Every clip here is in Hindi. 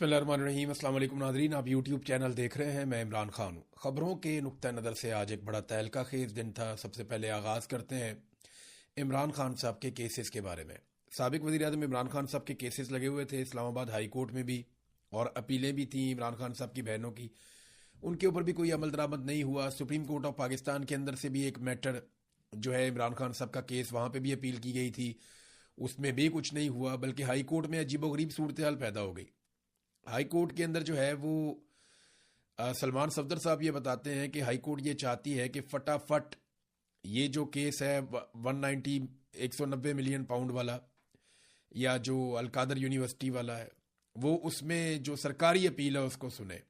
बिस्मिल्लाहिर्रहमानिर्रहीम। अस्सलाम वालेकुम नाज़रीन, आप यूट्यूब चैनल देख रहे हैं। मैं इमरान खान हूँ। ख़बरों के नुक्ता नज़र से आज एक बड़ा तहलका खेज दिन था। सबसे पहले आगाज़ करते हैं इमरान खान साहब के केसेस के बारे में। साबिक वज़ीर आज़म इमरान खान साहब के केसेस लगे हुए थे इस्लामाबाद हाई कोर्ट में भी, और अपीलें भी थी इमरान खान साहब की बहनों की। उनके ऊपर भी कोई अमल दरामद नहीं हुआ। सुप्रीम कोर्ट ऑफ पाकिस्तान के अंदर से भी एक मैटर जो है इमरान खान साहब का केस, वहाँ पर भी अपील की गई थी, उसमें भी कुछ नहीं हुआ। बल्कि हाई कोर्ट में अजीबोगरीब सूरत हाल पैदा हो गई। हाई कोर्ट के अंदर जो है वो सलमान सफदर साहब ये बताते हैं कि हाई कोर्ट ये चाहती है कि फटाफट ये जो केस है 190 190 मिलियन पाउंड वाला, या जो अलकादर यूनिवर्सिटी वाला है, वो उसमें जो सरकारी अपील है उसको सुने।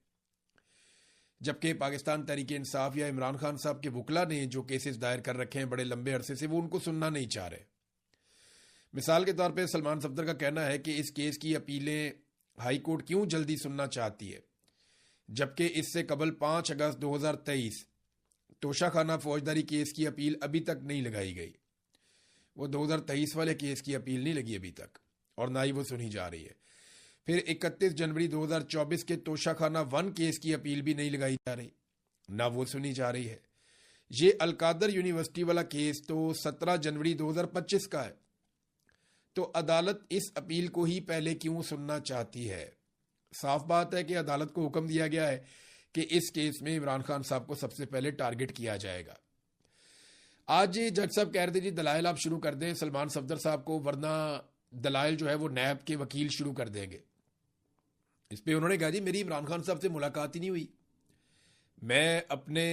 जबकि पाकिस्तान तहरीक इंसाफ या इमरान खान साहब के वकला ने जो केसेस दायर कर रखे हैं बड़े लंबे अरसे से, वो उनको सुनना नहीं चाह रहे। मिसाल के तौर पे सलमान सफदर का कहना है कि इस केस की अपीलें हाई कोर्ट क्यों जल्दी सुनना चाहती है, जबकि इससे कबल 5 अगस्त 2023 तोशाखाना फौजदारी केस की अपील अभी तक नहीं लगाई गई। वो 2023 वाले केस की अपील नहीं लगी अभी तक, और ना ही वो सुनी जा रही है। फिर 31 जनवरी 2024 के तोशाखाना 1 केस की अपील भी नहीं लगाई जा रही, ना वो सुनी जा रही है। ये अलकादर यूनिवर्सिटी वाला केस तो 17 जनवरी 2025 का है। तो अदालत इस अपील को ही पहले क्यों सुनना चाहती है? साफ बात है कि अदालत को हुक्म दिया गया है कि इस केस में इमरान खान साहब को सबसे पहले टारगेट किया जाएगा। आज जज साहब कह रहे थे जी दलाइल आप शुरू कर दें सलमान सफदर साहब को, वरना दलाइल जो है वो नैब के वकील शुरू कर देंगे। इस पे उन्होंने कहा जी मेरी इमरान खान साहब से मुलाकात ही नहीं हुई, मैं अपने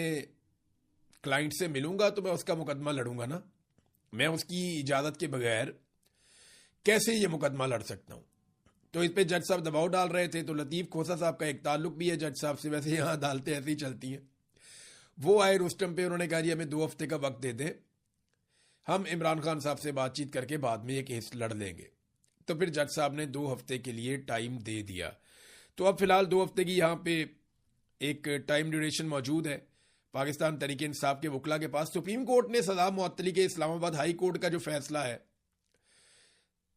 क्लाइंट से मिलूंगा तो मैं उसका मुकदमा लड़ूंगा ना, मैं उसकी इजाजत के बगैर कैसे ये मुकदमा लड़ सकता हूं। तो इस पे जज साहब दबाव डाल रहे थे। तो लतीफ खोसा साहब का एक ताल्लुक भी है जज साहब से, वैसे यहां अदालतें ऐसी ही चलती हैं। वो आए रुस्तम पे, उन्होंने कहा जी हमें 2 हफ्ते का वक्त दे दें, हम इमरान खान साहब से बातचीत करके बाद में ये केस लड़ लेंगे। तो फिर जज साहब ने 2 हफ्ते के लिए टाइम दे दिया। तो अब फिलहाल 2 हफ्ते की यहाँ पे एक टाइम ड्यूरेशन मौजूद है पाकिस्तान तहरीक इंसाफ के वकला के पास। सुप्रीम कोर्ट ने सजा मुअत्तली के इस्लामाबाद हाई कोर्ट का जो फैसला है,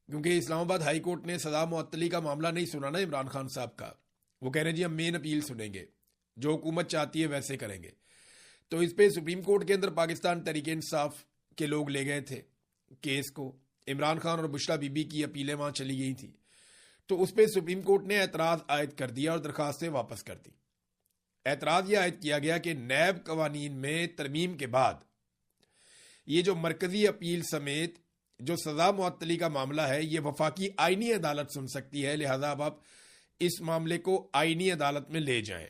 क्योंकि इस्लामाबाद हाई कोर्ट ने सजा मुअत्तली का मामला नहीं सुना ना इमरान खान साहब का, वो कह रहे हैं जी हम मेन अपील सुनेंगे, जो हुकूमत चाहती है वैसे करेंगे। तो इस पे सुप्रीम कोर्ट के अंदर पाकिस्तान तहरीक इंसाफ के लोग ले गए थे केस को। इमरान खान और बुशरा बीबी की अपीलें वहां चली गई थी। तो उस पर सुप्रीम कोर्ट ने एतराज आयद कर दिया और दरखास्तें वापस कर दी। एतराज यह आयद किया गया कि नैब कवानीन में तरमीम के बाद ये जो मरकजी अपील समेत जो सजा मुअत्तली का मामला है, ये वफाकी आईनी अदालत सुन सकती है, लिहाजा अब आप इस मामले को आईनी अदालत में ले जाएं।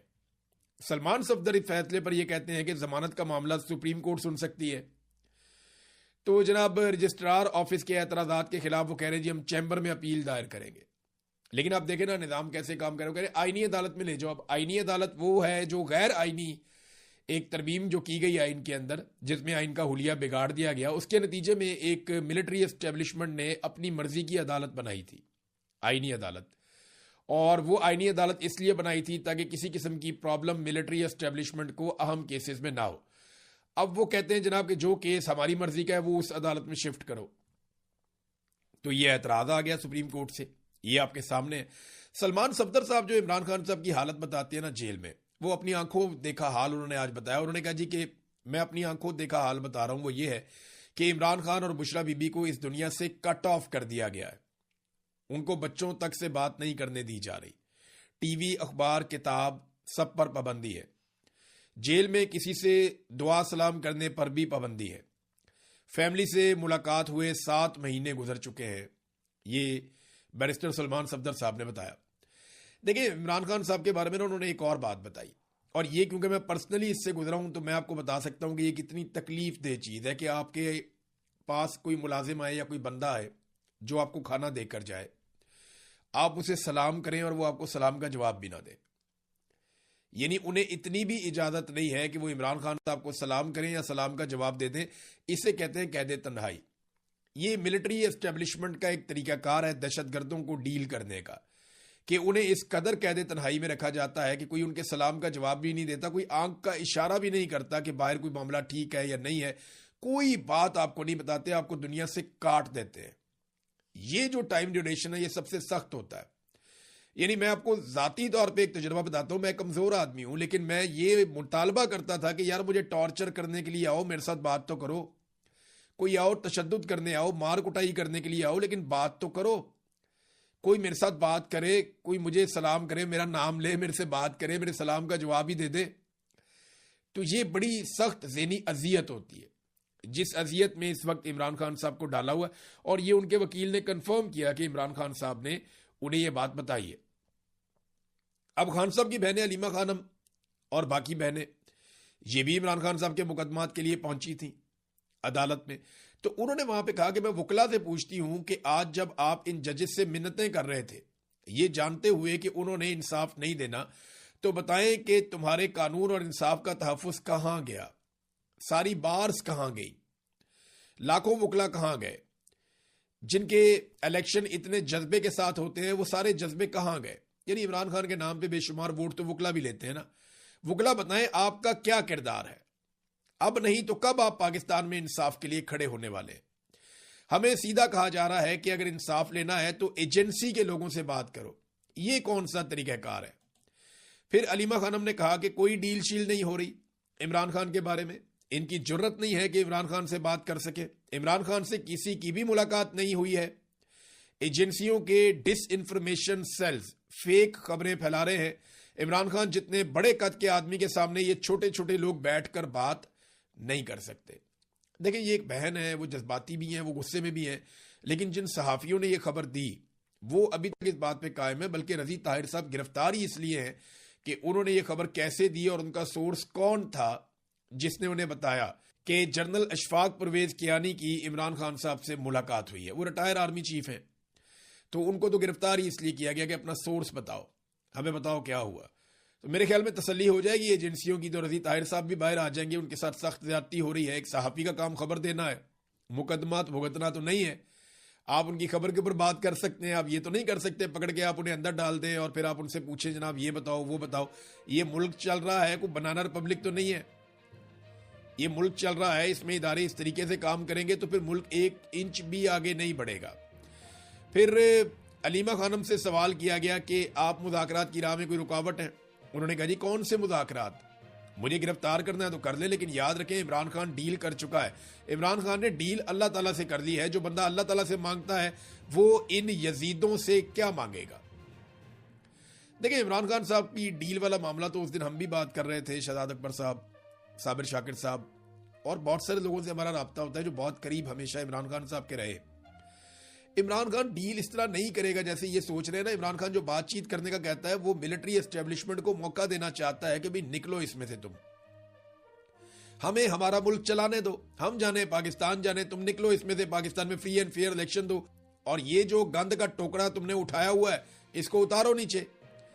सलमान सफदर इस फैसले पर यह कहते हैं कि जमानत का मामला सुप्रीम कोर्ट सुन सकती है। तो जनाब रजिस्ट्रार ऑफिस के एतराजात के खिलाफ वो कह रहे हैं जी हम चैम्बर में अपील दायर करेंगे। लेकिन आप देखें ना निजाम कैसे काम करे, वो कह रहे आईनी अदालत में ले जाओ। अब आईनी अदालत वो है जो गैर आईनी एक तरमीम जो की गई आइन के अंदर, जिसमें आइन का हुलिया बिगाड़ दिया गया, उसके नतीजे में एक मिलिट्री एस्टेब्लिशमेंट ने अपनी मर्जी की अदालत बनाई थी, आईनी अदालत। और वो आईनी अदालत इसलिए बनाई थी ताकि किसी किस्म की प्रॉब्लम मिलिट्री एस्टेब्लिशमेंट को अहम केसेस में ना हो। अब वो कहते हैं जनाब कि जो केस हमारी मर्जी का है वो उस अदालत में शिफ्ट करो। तो ये एतराज आ गया सुप्रीम कोर्ट से, ये आपके सामने है। सलमान सफदर साहब जो इमरान खान साहब की हालत बताते हैं ना जेल में, वो अपनी आंखों देखा हाल उन्होंने आज बताया। उन्होंने कहा जी कि मैं अपनी आंखों देखा हाल बता रहा हूं, वो ये है कि इमरान खान और बुशरा बीबी को इस दुनिया से कट ऑफ कर दिया गया है। उनको बच्चों तक से बात नहीं करने दी जा रही। टीवी, अखबार, किताब सब पर पाबंदी है। जेल में किसी से दुआ सलाम करने पर भी पाबंदी है। फैमिली से मुलाकात हुए 7 महीने गुजर चुके हैं, ये बैरिस्टर सलमान सफदर साहब ने बताया। देखिए इमरान खान साहब के बारे में उन्होंने एक और बात बताई, और ये क्योंकि मैं पर्सनली इससे गुजरा हूं तो मैं आपको बता सकता हूं कि ये कितनी तकलीफ दे चीज है कि आपके पास कोई मुलाजिम आए या कोई बंदा आए जो आपको खाना देकर जाए, आप उसे सलाम करें और वो आपको सलाम का जवाब भी ना दे। यानी उन्हें इतनी भी इजाजत नहीं है कि वो इमरान खान साहब को सलाम करें या सलाम का जवाब दे दें। इसे कहते हैं कैद तन्हाई। ये मिलिट्री एस्टेब्लिशमेंट का एक तरीकाकार है दहशतगर्दों को डील करने का, कि उन्हें इस कदर कैद तन्हाई में रखा जाता है कि कोई उनके सलाम का जवाब भी नहीं देता, कोई आंख का इशारा भी नहीं करता कि बाहर कोई मामला ठीक है या नहीं है, कोई बात आपको नहीं बताते, आपको दुनिया से काट देते हैं। ये जो टाइम ड्यूरेशन है ये सबसे सख्त होता है। यानी मैं आपको जाती तौर पे एक तजुर्बा बताता हूँ, मैं कमज़ोर आदमी हूँ, लेकिन मैं ये मुतालबा करता था कि यार मुझे टॉर्चर करने के लिए आओ, मेरे साथ बात तो करो, कोई आओ तशद्दुद करने आओ, मार कुटाई करने के लिए आओ, लेकिन बात तो करो, कोई मेरे साथ बात करे, कोई मुझे सलाम करे, मेरा नाम ले, मेरे से बात करे, मेरे सलाम का जवाब ही दे दे। तो ये बड़ी सख्त ज़हनी अजियत होती है, जिस अजियत में इस वक्त इमरान खान साहब को डाला हुआ। और ये उनके वकील ने कंफर्म किया कि इमरान खान साहब ने उन्हें ये बात बताई है। अब खान साहब की बहनें अलीमा खानम और बाकी बहनें ये भी इमरान खान साहब के मुकदमात के लिए पहुंची थी अदालत में। तो उन्होंने वहां पे कहा कि मैं वकला से पूछती हूं कि आज जब आप इन जजेस से मिन्नतें कर रहे थे, ये जानते हुए कि उन्होंने इंसाफ नहीं देना, तो बताएं कि तुम्हारे कानून और इंसाफ का तहफ़्फ़ुज़ कहां गया, सारी बार्स कहां गई, लाखों वकला कहां गए, जिनके इलेक्शन इतने जज्बे के साथ होते हैं, वो सारे जज्बे कहां गए। यानी इमरान खान के नाम पे बेशुमार वोट तो वकला भी लेते हैं ना। वकला बताएं आपका क्या किरदार है, अब नहीं तो कब आप पाकिस्तान में इंसाफ के लिए खड़े होने वाले। हमें सीधा कहा जा रहा है कि अगर इंसाफ लेना है तो एजेंसी के लोगों से बात करो। ये कौन सा तरीक़ाकार है। फिर अलीमा खानम ने कहा कि कोई डील शील नहीं हो रही इमरान खान के बारे में, इनकी जुर्रत नहीं है कि इमरान खान से बात कर सके, इमरान खान से किसी की भी मुलाकात नहीं हुई है। एजेंसियों के डिस इंफॉर्मेशन सेल्स फेक खबरें फैला रहे हैं। इमरान खान जितने बड़े कद के आदमी के सामने ये छोटे छोटे लोग बैठकर बात नहीं कर सकते। देखिए, ये एक बहन है, वो जज्बाती भी हैं, वो गुस्से में भी हैं, लेकिन जिन सहाफ़ियों ने ये खबर दी वो अभी तक इस बात पे कायम है। बल्कि रज़ी ताहिर साहब गिरफ्तार ही इसलिए हैं कि उन्होंने ये खबर कैसे दी और उनका सोर्स कौन था जिसने उन्हें बताया कि जनरल अशफाक परवेज कियानी की इमरान खान साहब से मुलाकात हुई है। वो रिटायर आर्मी चीफ हैं, तो उनको तो गिरफ्तार ही इसलिए किया गया कि अपना सोर्स बताओ, हमें बताओ क्या हुआ। तो मेरे ख्याल में तसल्ली हो जाएगी एजेंसियों की, तो रज़ी ताहिर साहब भी बाहर आ जाएंगे। उनके साथ सख्त ज्यादती हो रही है। एक सहाफ़ी का काम खबर देना है, मुकदमा भुगतना तो नहीं है। आप उनकी खबर के ऊपर बात कर सकते हैं, आप ये तो नहीं कर सकते पकड़ के आप उन्हें अंदर डाल दें और फिर आप उनसे पूछें जनाब ये बताओ वो बताओ। ये मुल्क चल रहा है, कोई बनाना रिपब्लिक तो नहीं है। ये मुल्क चल रहा है, इसमें इदारे इस तरीके से काम करेंगे तो फिर मुल्क एक इंच भी आगे नहीं बढ़ेगा। फिर अलीमा खानम से सवाल किया गया कि आप मुज़ाकरात की राह में कोई रुकावट है। उन्होंने कहा जी कौन से मुज़ाकरात, मुझे गिरफ्तार करना है तो कर ले, लेकिन याद रखें इमरान खान डील कर चुका है। इमरान खान ने डील अल्लाह ताला से कर ली है। जो बंदा अल्लाह ताला से मांगता है वो इन यजीदों से क्या मांगेगा। देखिए, इमरान खान साहब की डील वाला मामला तो उस दिन हम भी बात कर रहे थे, शहजाद अकबर साहब, साबिर शाकिर साहब और बहुत सारे लोगों से हमारा राब्ता होता है जो बहुत करीब हमेशा इमरान खान साहब के रहे। इमरान खान डील इस तरह नहीं करेगा जैसे ये सोच रहे हैं ना। इमरान खान जो बातचीत करने का कहता है वो मिलिट्री एस्टेब्लिशमेंट को मौका देना चाहता है कि भाई निकलो इसमें से, तुम हमें हमारा मुल्क चलाने दो, हम जाने पाकिस्तान जाने, तुम निकलो इसमें से, पाकिस्तान में फ्री एंड फेयर इलेक्शन दो और ये जो गंद का टोकरा तुमने उठाया हुआ है इसको उतारो नीचे।